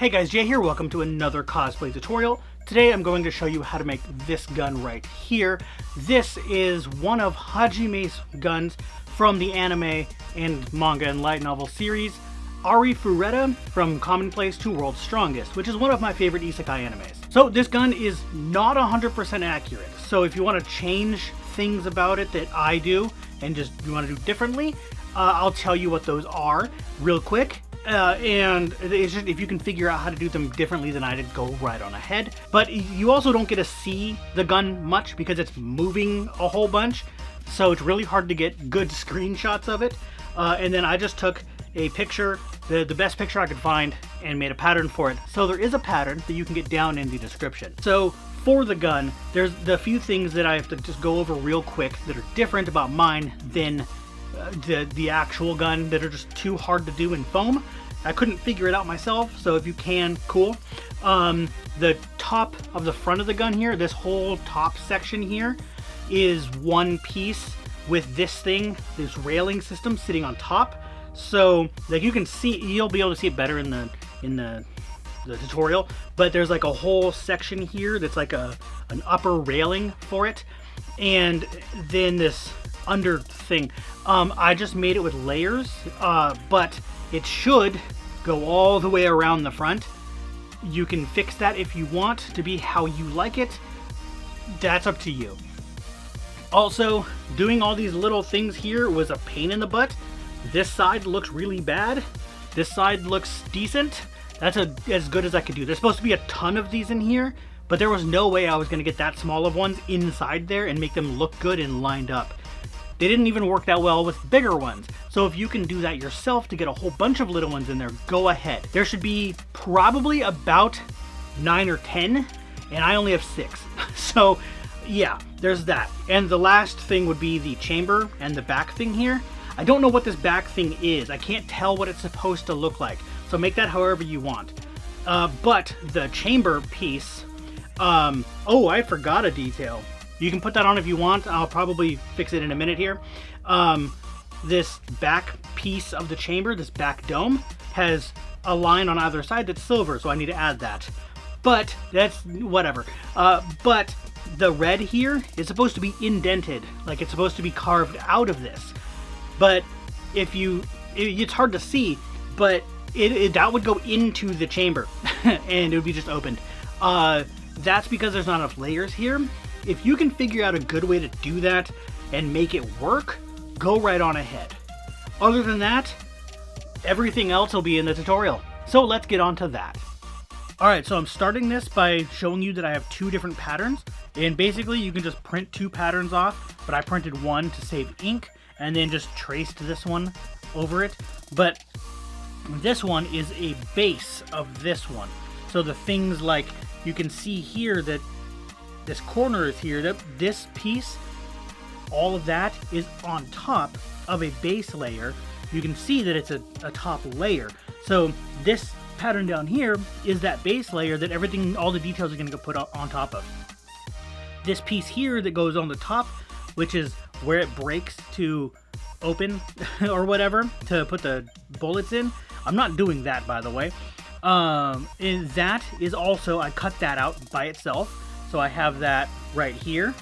Hey guys, Jay here, welcome to another cosplay tutorial. Today I'm going to show you how to make this gun right here. This is one of Hajime's guns from the anime and manga and light novel series, Arifureta, from Commonplace to World's Strongest, which is one of my favorite isekai animes. So this gun is not 100% accurate, so if you want to change things about it that I do and just you want to do differently, I'll tell you what those are real quick. And it's just, if you can figure out how to do them differently than I did, go right on ahead. But you also don't get to see the gun much because it's moving a whole bunch, so it's really hard to get good screenshots of it. And then I just took a picture, the best picture I could find, and made a pattern for it. So there is a pattern that you can get down in the description. So for the gun, there's the few things that I have to just go over real quick that are different about mine than the actual gun, that are just too hard to do in foam. I couldn't figure it out myself, so if you can, cool. The top of the front of the gun here, this whole top section here, is one piece with this thing, this railing system sitting on top. So like you can see, you'll be able to see it better in the tutorial, but there's like a whole section here that's like an upper railing for it, and then this under thing. I just made it with layers, but it should go all the way around the front. You can fix that if you want to be how you like it. That's up to you. Also, doing all these little things here was a pain in the butt. This side looks really bad. This side looks decent. That's as good as I could do. There's supposed to be a ton of these in here, but there was no way I was going to get that small of ones inside there and make them look good and lined up. They didn't even work that well with bigger ones. So if you can do that yourself to get a whole bunch of little ones in there, go ahead. There should be probably about 9 or 10, and I only have 6. So yeah, there's that. And the last thing would be the chamber and the back thing here. I don't know what this back thing is. I can't tell what it's supposed to look like. So make that however you want. But the chamber piece, oh, I forgot a detail. You can put that on if you want. I'll probably fix it in a minute here. This back piece of the chamber, this back dome, has a line on either side that's silver, so I need to add that. But that's whatever. But the red here is supposed to be indented, like it's supposed to be carved out of this. But if it's hard to see, but that would go into the chamber and it would be just opened. That's because there's not enough layers here. If you can figure out a good way to do that and make it work, go right on ahead. Other than that, everything else will be in the tutorial. So let's get on to that. Alright, so I'm starting this by showing you that I have 2 different patterns. And basically you can just print 2 patterns off, but I printed one to save ink and then just traced this one over it. But this one is a base of this one. So the things like, you can see here that this corner is here, that this piece, all of that is on top of a base layer. You can see that it's a top layer. So this pattern down here is that base layer that everything, all the details are going to go put on top of. This piece here that goes on the top, which is where it breaks to open or whatever, to put the bullets in. I'm not doing that, by the way. And that is also, I cut that out by itself. So I have that right here.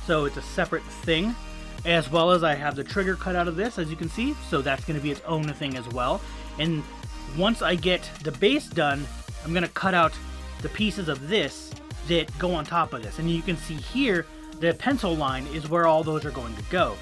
So it's a separate thing. As well as I have the trigger cut out of this, as you can see. So that's going to be its own thing as well. And once I get the base done, I'm going to cut out the pieces of this that go on top of this. And you can see here, the pencil line is where all those are going to go.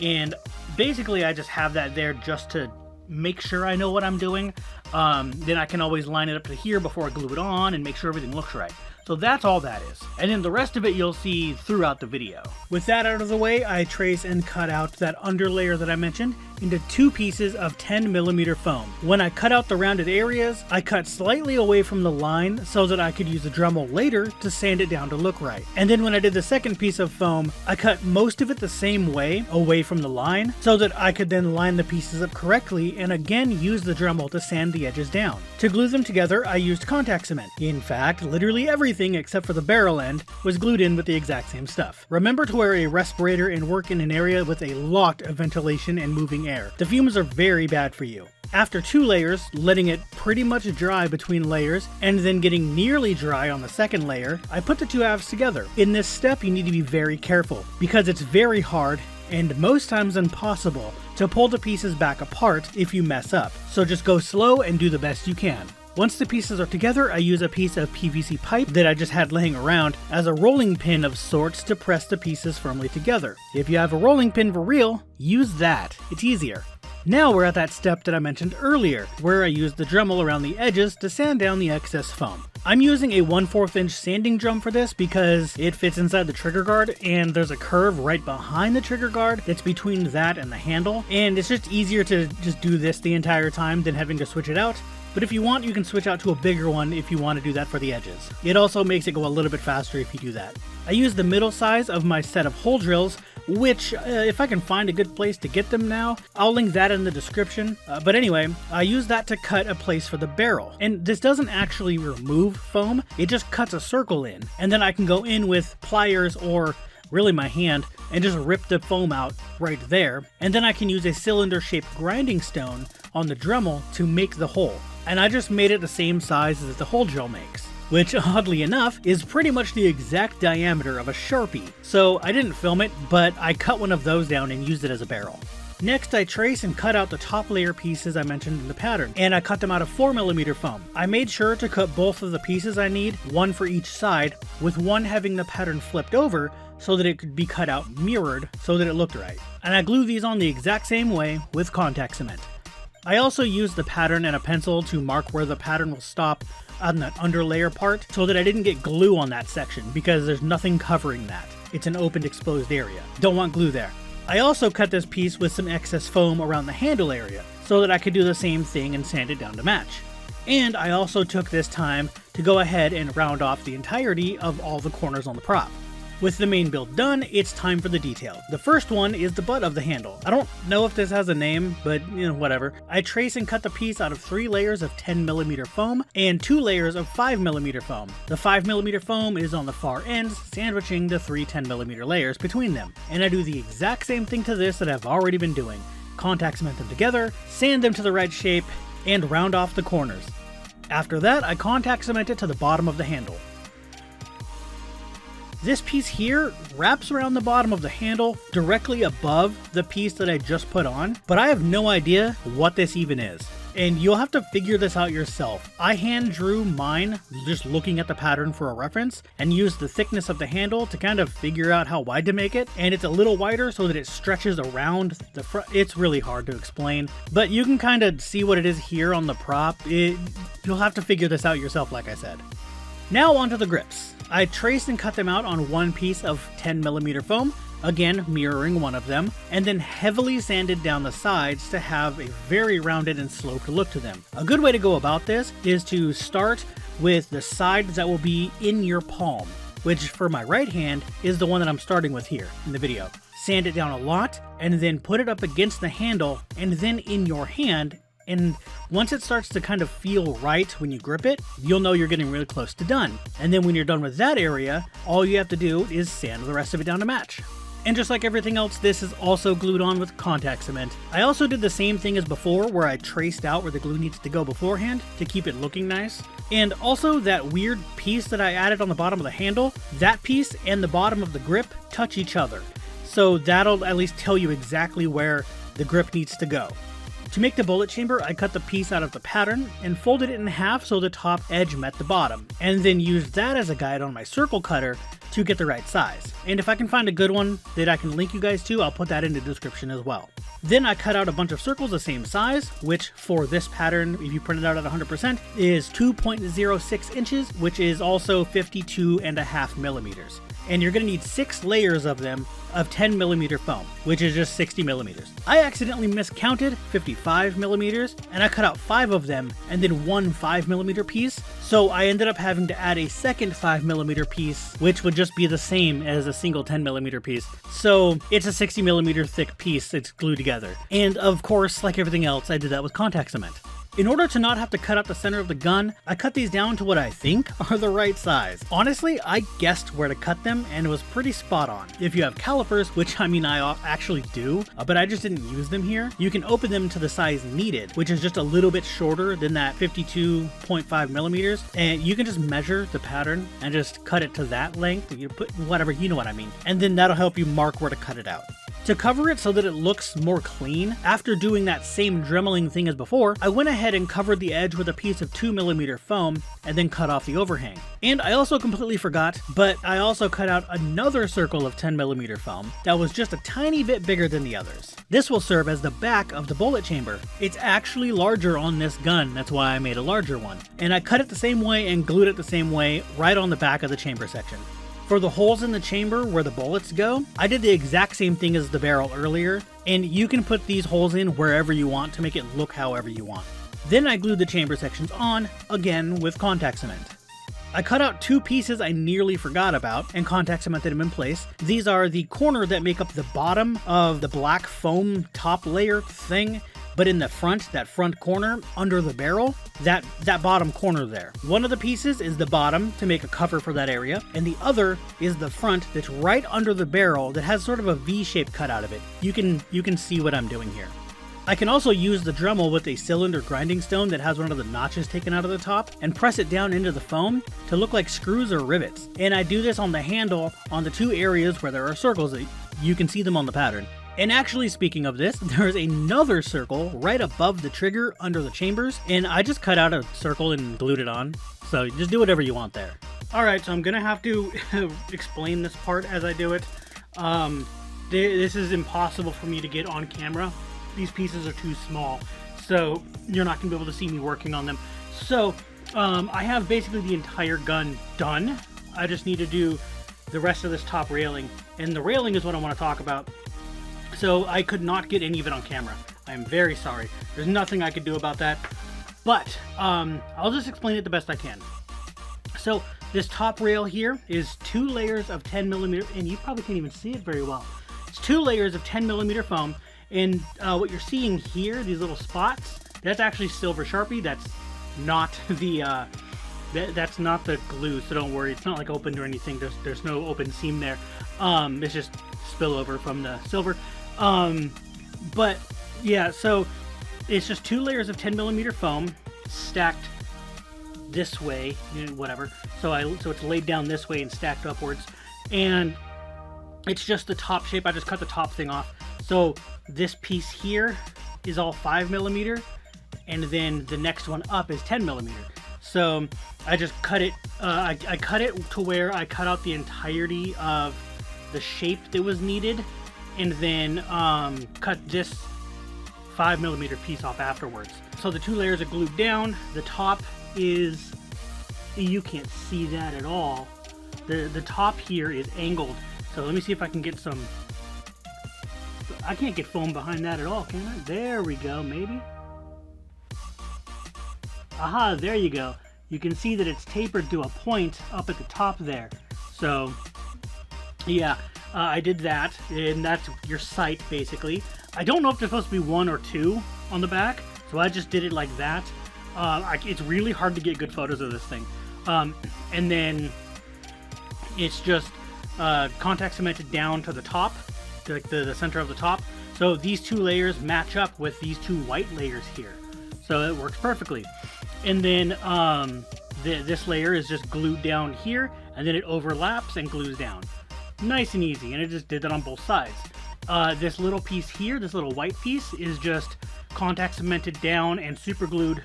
And basically I just have that there just to make sure I know what I'm doing. Then I can always line it up to here before I glue it on and make sure everything looks right. So that's all that is. And then the rest of it you'll see throughout the video. With that out of the way, I trace and cut out that underlayer that I mentioned into 2 pieces of 10mm foam. When I cut out the rounded areas, I cut slightly away from the line so that I could use the Dremel later to sand it down to look right. And then when I did the second piece of foam, I cut most of it the same way, away from the line, so that I could then line the pieces up correctly and again use the Dremel to sand the edges down. To glue them together, I used contact cement. In fact, literally everything except for the barrel end was glued in with the exact same stuff. Remember to wear a respirator and work in an area with a lot of ventilation and moving breathing air. The fumes are very bad for you. After 2 layers, letting it pretty much dry between layers, and then getting nearly dry on the second layer, I put the 2 halves together. In this step, you need to be very careful, because it's very hard, and most times impossible, to pull the pieces back apart if you mess up. So just go slow and do the best you can. Once the pieces are together, I use a piece of PVC pipe that I just had laying around as a rolling pin of sorts to press the pieces firmly together. If you have a rolling pin for real, use that. It's easier. Now we're at that step that I mentioned earlier, where I use the Dremel around the edges to sand down the excess foam. I'm using a 1/4 inch sanding drum for this because it fits inside the trigger guard, and there's a curve right behind the trigger guard that's between that and the handle, and it's just easier to just do this the entire time than having to switch it out. But if you want, you can switch out to a bigger one if you want to do that for the edges. It also makes it go a little bit faster if you do that. I use the middle size of my set of hole drills, which, if I can find a good place to get them now, I'll link that in the description. But anyway, I use that to cut a place for the barrel. And this doesn't actually remove foam, it just cuts a circle in. And then I can go in with pliers or really my hand and just rip the foam out right there. And then I can use a cylinder-shaped grinding stone on the Dremel to make the hole. And I just made it the same size as the hole drill makes, which oddly enough is pretty much the exact diameter of a Sharpie. So I didn't film it, but I cut one of those down and used it as a barrel. Next, I trace and cut out the top layer pieces I mentioned in the pattern, and I cut them out of 4mm foam. I made sure to cut both of the pieces I need, one for each side, with one having the pattern flipped over so that it could be cut out mirrored so that it looked right. And I glue these on the exact same way with contact cement. I also used the pattern and a pencil to mark where the pattern will stop on that underlayer part so that I didn't get glue on that section because there's nothing covering that. It's an open exposed area. Don't want glue there. I also cut this piece with some excess foam around the handle area so that I could do the same thing and sand it down to match. And I also took this time to go ahead and round off the entirety of all the corners on the prop. With the main build done, it's time for the detail. The first one is the butt of the handle. I don't know if this has a name, but whatever. I trace and cut the piece out of 3 layers of 10mm foam and 2 layers of 5mm foam. The 5mm foam is on the far ends, sandwiching the 3 10mm layers between them. And I do the exact same thing to this that I've already been doing. Contact cement them together, sand them to the right shape, and round off the corners. After that, I contact cement it to the bottom of the handle. This piece here wraps around the bottom of the handle directly above the piece that I just put on, but I have no idea what this even is. And you'll have to figure this out yourself. I hand drew mine just looking at the pattern for a reference and used the thickness of the handle to kind of figure out how wide to make it. And it's a little wider so that it stretches around the front. It's really hard to explain, but you can kind of see what it is here on the prop. You'll have to figure this out yourself, like I said. Now onto the grips. I traced and cut them out on one piece of 10mm foam, again mirroring one of them, and then heavily sanded down the sides to have a very rounded and sloped look to them. A good way to go about this is to start with the sides that will be in your palm, which for my right hand is the one that I'm starting with here in the video. Sand it down a lot, and then put it up against the handle, and then in your hand. And once it starts to kind of feel right when you grip it, you'll know you're getting really close to done. And then when you're done with that area, all you have to do is sand the rest of it down to match. And just like everything else, this is also glued on with contact cement. I also did the same thing as before, where I traced out where the glue needs to go beforehand to keep it looking nice. And also that weird piece that I added on the bottom of the handle, that piece and the bottom of the grip touch each other. So that'll at least tell you exactly where the grip needs to go. To make the bullet chamber, I cut the piece out of the pattern and folded it in half so the top edge met the bottom, and then used that as a guide on my circle cutter to get the right size. And if I can find a good one that I can link you guys to, I'll put that in the description as well. Then I cut out a bunch of circles the same size, which for this pattern, if you print it out at 100%, is 2.06 inches, which is also 52.5mm. And you're going to need 6 layers of them of 10mm foam, which is just 60mm. I accidentally miscounted 55mm, and I cut out 5 of them and then one 5mm piece, so I ended up having to add a second 5mm piece, which would just be the same as a single 10mm piece. So it's a 60mm thick piece that's glued together. And of course, like everything else, I did that with contact cement. In order to not have to cut out the center of the gun, I cut these down to what I think are the right size. Honestly, I guessed where to cut them and it was pretty spot on. If you have calipers, which I mean I actually do, but I just didn't use them here, you can open them to the size needed, which is just a little bit shorter than that 52.5 millimeters, and you can just measure the pattern and just cut it to that length. You put whatever, you know what I mean, and then that'll help you mark where to cut it out. To cover it so that it looks more clean, after doing that same dremeling thing as before, I went ahead and covered the edge with a piece of 2mm foam and then cut off the overhang. And I also completely forgot, but I also cut out another circle of 10mm foam that was just a tiny bit bigger than the others. This will serve as the back of the bullet chamber. It's actually larger on this gun, that's why I made a larger one. And I cut it the same way and glued it the same way right on the back of the chamber section. For the holes in the chamber where the bullets go, I did the exact same thing as the barrel earlier, and you can put these holes in wherever you want to make it look however you want. Then I glued the chamber sections on, again with contact cement. I cut out two pieces I nearly forgot about and contact cemented them in place. These are the corner that make up the bottom of the black foam top layer thing, but in the front, that front corner under the barrel, that bottom corner there. One of the pieces is the bottom to make a cover for that area, and the other is the front that's right under the barrel that has sort of a V-shape cut out of it. You can see what I'm doing here. I can also use the Dremel with a cylinder grinding stone that has one of the notches taken out of the top and press it down into the foam to look like screws or rivets. And I do this on the handle on the two areas where there are circles. You can see them on the pattern. And actually, speaking of this, there's another circle right above the trigger under the chambers, and I just cut out a circle and glued it on. So just do whatever you want there. Alright, so I'm gonna have to explain this part as I do it. This is impossible for me to get on camera. These pieces are too small, so you're not gonna be able to see me working on them. So I have basically the entire gun done. I just need to do the rest of this top railing, and the railing is what I want to talk about. So I could not get any of it on camera. I am very sorry. There's nothing I could do about that. But I'll just explain it the best I can. So this top rail here is 2 layers of 10mm, and you probably can't even see it very well. It's 2 layers of 10mm foam, and what you're seeing here, these little spots, that's actually silver Sharpie. That's not the that's not the glue, so don't worry. It's not like opened or anything. There's no open seam there. It's just spillover from the silver. But yeah, so it's just 2 layers of 10mm foam stacked this way, whatever. So it's laid down this way and stacked upwards, and it's just the top shape. I just cut the top thing off. So this piece here is all 5mm, and then the next one up is 10mm. So I just cut it. I cut it to where I cut out the entirety of the shape that was needed, and then cut this 5mm piece off afterwards. So the 2 layers are glued down. The top is, you can't see that at all. The top here is angled. So let me see if I can get some, I can't get foam behind that at all, can I? There we go, maybe. Aha, there you go. You can see that it's tapered to a point up at the top there. So yeah, I did that, and that's your sight basically. I don't know if there's supposed to be 1 or 2 on the back, so I just did it like that. It's really hard to get good photos of this thing. And then it's just contact cemented down to the top, to like the center of the top. So these 2 layers match up with these 2 white layers here. So it works perfectly. And then this layer is just glued down here, and then it overlaps and glues down. Nice and easy, and it just did that on both sides. This little piece here, this little white piece, is just contact cemented down and super glued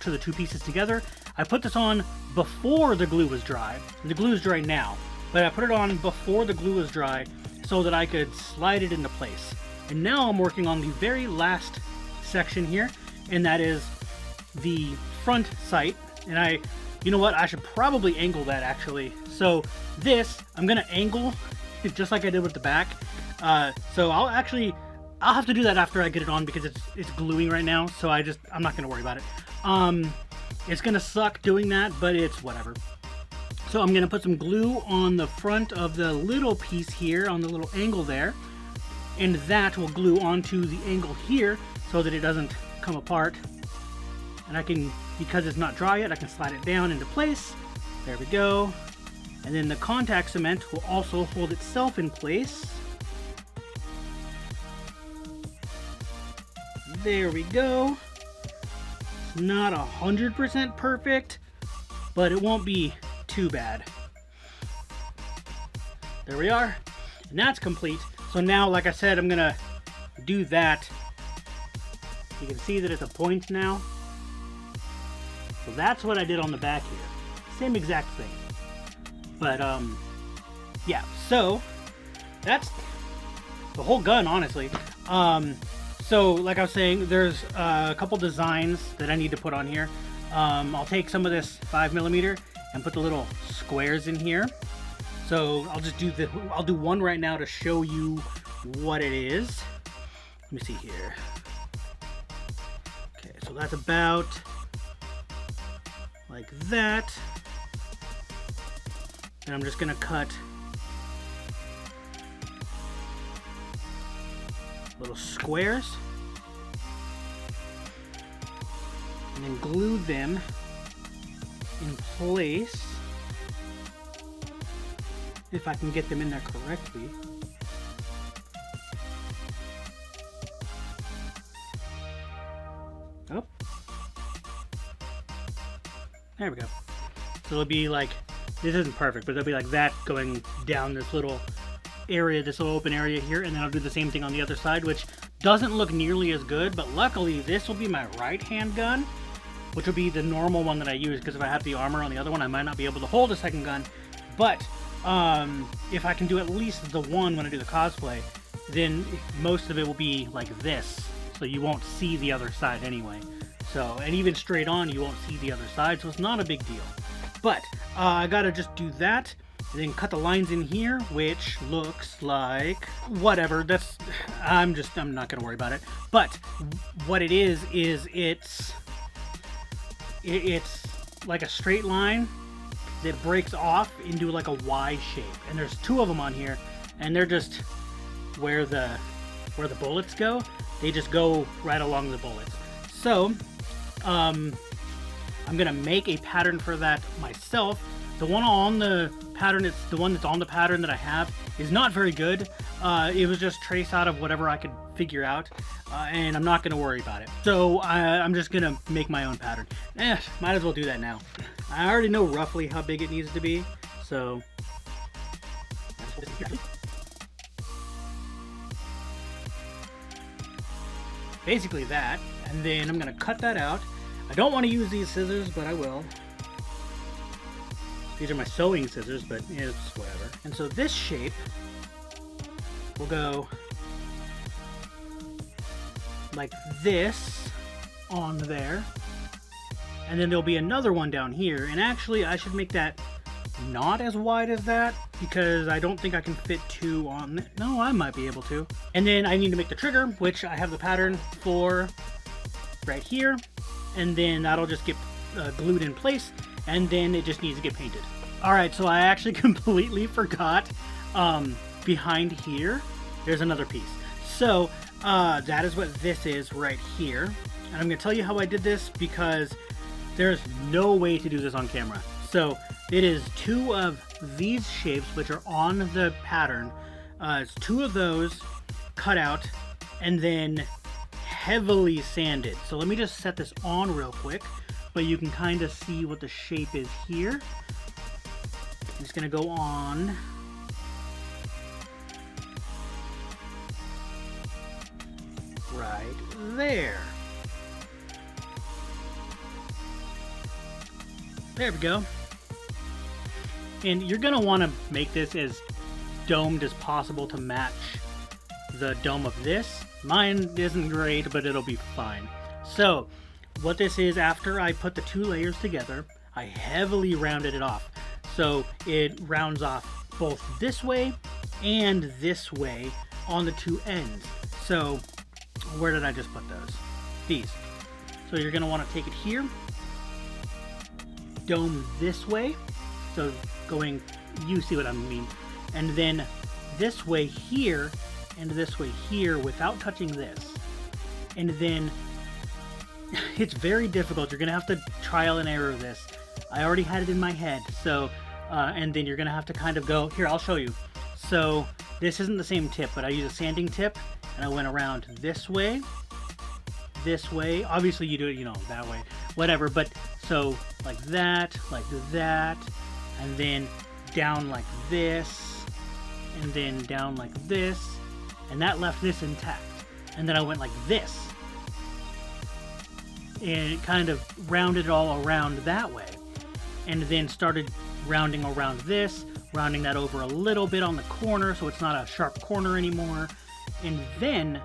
to the 2 pieces together. I put this on before the glue was dry. The glue is dry now, but I put it on before the glue was dry so that I could slide it into place. And now I'm working on the very last section here, and that is the front sight. And you know what, I should probably angle that actually. So this, I'm gonna angle just like I did with the back. So I'll have to do that after I get it on because it's gluing right now. So I'm not gonna worry about it. It's gonna suck doing that, but it's whatever. So I'm gonna put some glue on the front of the little piece here, on the little angle there, and that will glue onto the angle here so that it doesn't come apart. And I can, because it's not dry yet, I can slide it down into place. There we go. And then the contact cement will also hold itself in place. There we go. Not 100% perfect, but it won't be too bad. There we are. And that's complete. So now, like I said, I'm gonna do that. You can see that it's a point now. So that's what I did on the back here. Same exact thing. But, yeah. So, that's the whole gun, honestly. So, like I was saying, there's a couple designs that I need to put on here. I'll take some of this 5mm and put the little squares in here. So, I'll just do I'll do one right now to show you what it is. Let me see here. Okay, so that's about like that. And I'm just gonna cut little squares and then glue them in place, if I can get them in there correctly. Oh, there we go. So it'll be like, this isn't perfect, but it'll be like that going down this little area, this little open area here, and then I'll do the same thing on the other side, which doesn't look nearly as good, but luckily this will be my right hand gun, which will be the normal one that I use, because if I have the armor on the other one, I might not be able to hold a second gun. But if I can do at least the one when I do the cosplay, then most of it will be like this, so you won't see the other side anyway. So, and even straight on, you won't see the other side, so it's not a big deal. But I gotta just do that, and then cut the lines in here, which looks like whatever. That's I'm not gonna worry about it. But what it is it's like a straight line that breaks off into like a Y shape, and there's two of them on here, and they're just where the bullets go. They just go right along the bullets. So I'm gonna make a pattern for that myself. The one on the pattern, it's the one that's on the pattern that I have, is not very good. It was just traced out of whatever I could figure out, and I'm not gonna worry about it. So I'm just gonna make my own pattern. Might as well do that now. I already know roughly how big it needs to be, so basically that, and then I'm gonna cut that out. I don't want to use these scissors, but I will. These are my sewing scissors, but it's whatever. And so this shape will go like this on there. And then there'll be another one down here. And actually, I should make that not as wide as that, because I don't think I can fit two on. No, I might be able to. And then I need to make the trigger, which I have the pattern for right here. And then that'll just get glued in place, and then it just needs to get painted. Alright, so I actually completely forgot, behind here, there's another piece. So, that is what this is right here. And I'm going to tell you how I did this, because there's no way to do this on camera. So, it is two of these shapes, which are on the pattern. It's two of those cut out, and then heavily sanded. So let me just set this on real quick, but you can kind of see what the shape is here. I'm just gonna go on. Right there. There we go. And you're gonna want to make this as domed as possible to match the dome of this. Mine isn't great, but it'll be fine. So, what this is, after I put the two layers together, I heavily rounded it off. So, it rounds off both this way and this way on the two ends. So, where did I just put those? These. So, you're going to want to take it here, dome this way, so going, you see what I mean, and then this way here, and this way here without touching this. And then It's very difficult. You're gonna have to trial and error this. I already had it in my head, so and then you're gonna have to kind of go here. I'll show you. So this isn't the same tip, but I use a sanding tip, and I went around this way. Obviously you do it, you know, that way, whatever. But so like that, and then down like this, and then down like this, and that left this intact. And then I went like this, and it kind of rounded it all around that way, and then started rounding around this, rounding that over a little bit on the corner so it's not a sharp corner anymore. And then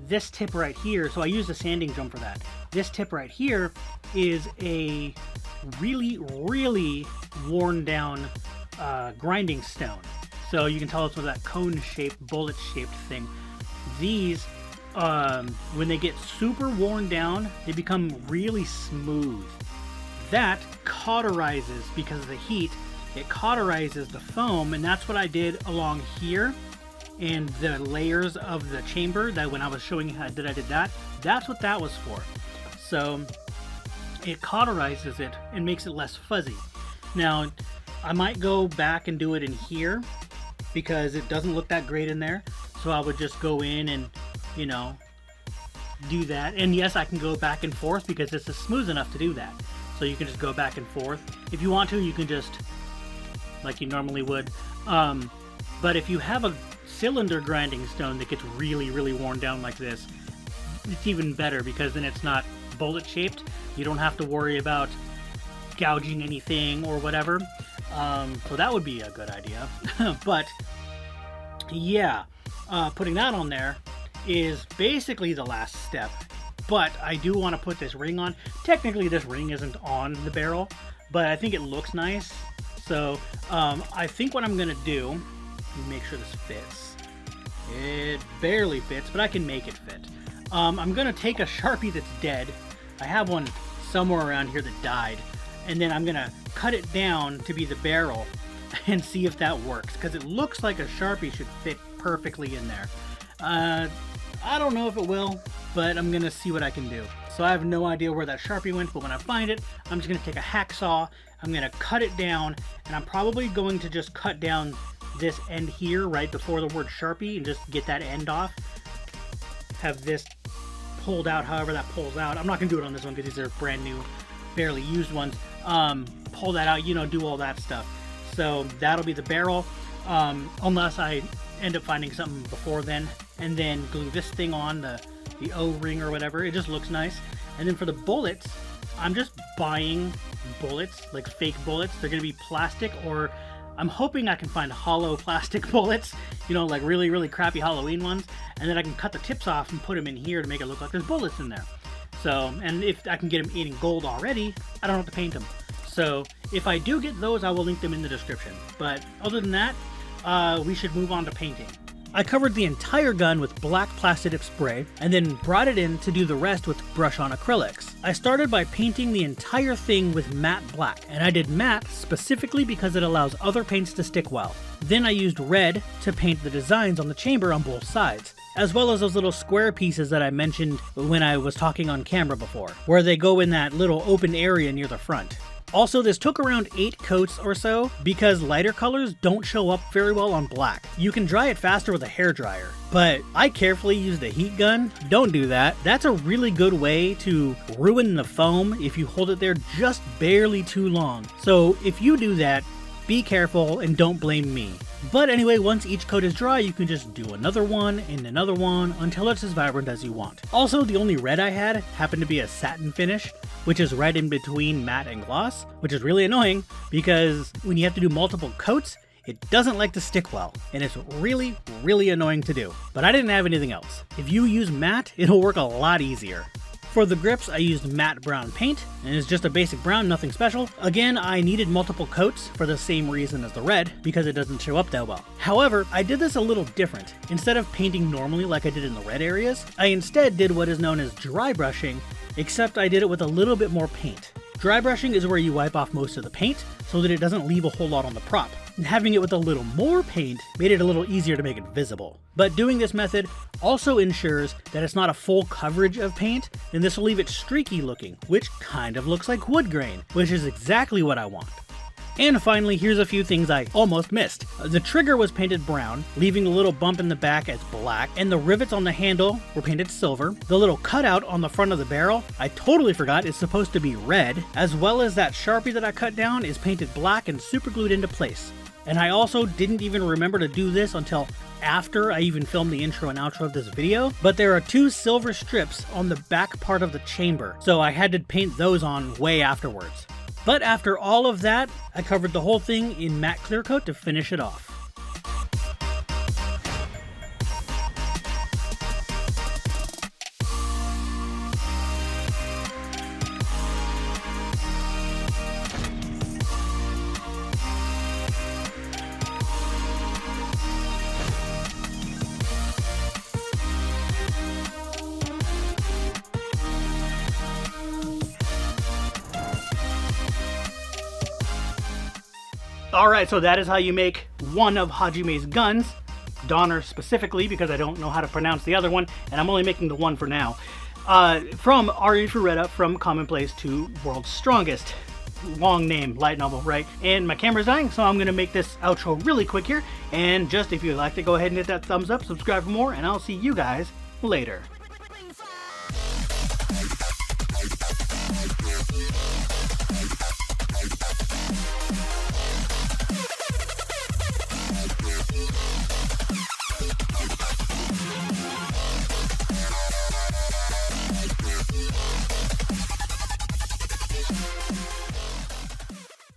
this tip right here, so I used a sanding drum for that. This tip right here is a really worn down grinding stone. So you can tell it's with that cone shaped, bullet shaped thing. These, when they get super worn down, they become really smooth. That cauterizes, because of the heat, it cauterizes the foam, and that's what I did along here and the layers of the chamber. That when I was showing you how I did that, that's what that was for. So it cauterizes it and makes it less fuzzy. Now I might go back and do it in here because it doesn't look that great in there, so I would just go in and, you know, do that. And yes, I can go back and forth because this is smooth enough to do that. So you can just go back and forth. If you want to, you can just, like you normally would. But if you have a cylinder grinding stone that gets really worn down like this, it's even better because then it's not bullet shaped. You don't have to worry about gouging anything or whatever. So that would be a good idea. But yeah, putting that on there is basically the last step. But I do want to put this ring on. Technically this ring isn't on the barrel, but I think it looks nice. So I think what I'm gonna do, let me make sure this fits. It barely fits, but I can make it fit. I'm gonna take a Sharpie that's dead. I have one somewhere around here that died, and then I'm gonna cut it down to be the barrel and see if that works, because it looks like a Sharpie should fit perfectly in there. I don't know if it will, but I'm gonna see what I can do. So I have no idea where that Sharpie went, but when I find it, I'm just gonna take a hacksaw, I'm gonna cut it down, and I'm probably going to just cut down this end here right before the word Sharpie and just get that end off. Have this pulled out however that pulls out. I'm not gonna do it on this one because these are brand new, barely used ones. Pull that out, you know, do all that stuff. So that'll be the barrel, unless I end up finding something before then, and then glue this thing on, the O-ring or whatever. It just looks nice. And then for the bullets, I'm just buying bullets, like fake bullets. They're gonna be plastic, or I'm hoping I can find hollow plastic bullets, you know, like really crappy Halloween ones, and then I can cut the tips off and put them in here to make it look like there's bullets in there. So, and if I can get them in gold already, I don't have to paint them. So if I do get those, I will link them in the description. But other than that, we should move on to painting. I covered the entire gun with black Plastidip spray and then brought it in to do the rest with brush-on acrylics. I started by painting the entire thing with matte black, and I did matte specifically because it allows other paints to stick well. Then I used red to paint the designs on the chamber on both sides, as well as those little square pieces that I mentioned when I was talking on camera before, where they go in that little open area near the front. Also, this took around 8 coats or so because lighter colors don't show up very well on black. You can dry it faster with a hairdryer, but I carefully used a heat gun. Don't do that. That's a really good way to ruin the foam if you hold it there just barely too long. So if you do that, be careful and don't blame me. But anyway, once each coat is dry, you can just do another one and another one until it's as vibrant as you want. Also, the only red I had happened to be a satin finish, which is right in between matte and gloss, which is really annoying because when you have to do multiple coats, it doesn't like to stick well, and it's really annoying to do. But I didn't have anything else. If you use matte, it'll work a lot easier. For the grips, I used matte brown paint, and it's just a basic brown, nothing special. Again, I needed multiple coats for the same reason as the red, because it doesn't show up that well. However, I did this a little different. Instead of painting normally like I did in the red areas, I instead did what is known as dry brushing, except I did it with a little bit more paint. Dry brushing is where you wipe off most of the paint so that it doesn't leave a whole lot on the prop. And having it with a little more paint made it a little easier to make it visible. But doing this method also ensures that it's not a full coverage of paint, and this will leave it streaky looking, which kind of looks like wood grain, which is exactly what I want. And finally, here's a few things I almost missed. The trigger was painted brown, leaving the little bump in the back as black, and the rivets on the handle were painted silver. The little cutout on the front of the barrel, I totally forgot, is supposed to be red, as well as that Sharpie that I cut down is painted black and super glued into place. And I also didn't even remember to do this until after I even filmed the intro and outro of this video, but there are 2 silver strips on the back part of the chamber, so I had to paint those on way afterwards. But after all of that, I covered the whole thing in matte clear coat to finish it off. Alright, so that is how you make one of Hajime's guns. Donner specifically, because I don't know how to pronounce the other one, and I'm only making the one for now. From Arifureta, from Commonplace to World's Strongest. Long name, light novel, right? And my camera's dying, so I'm going to make this outro really quick here. And just if you liked it, go ahead and hit that thumbs up, subscribe for more, and I'll see you guys later.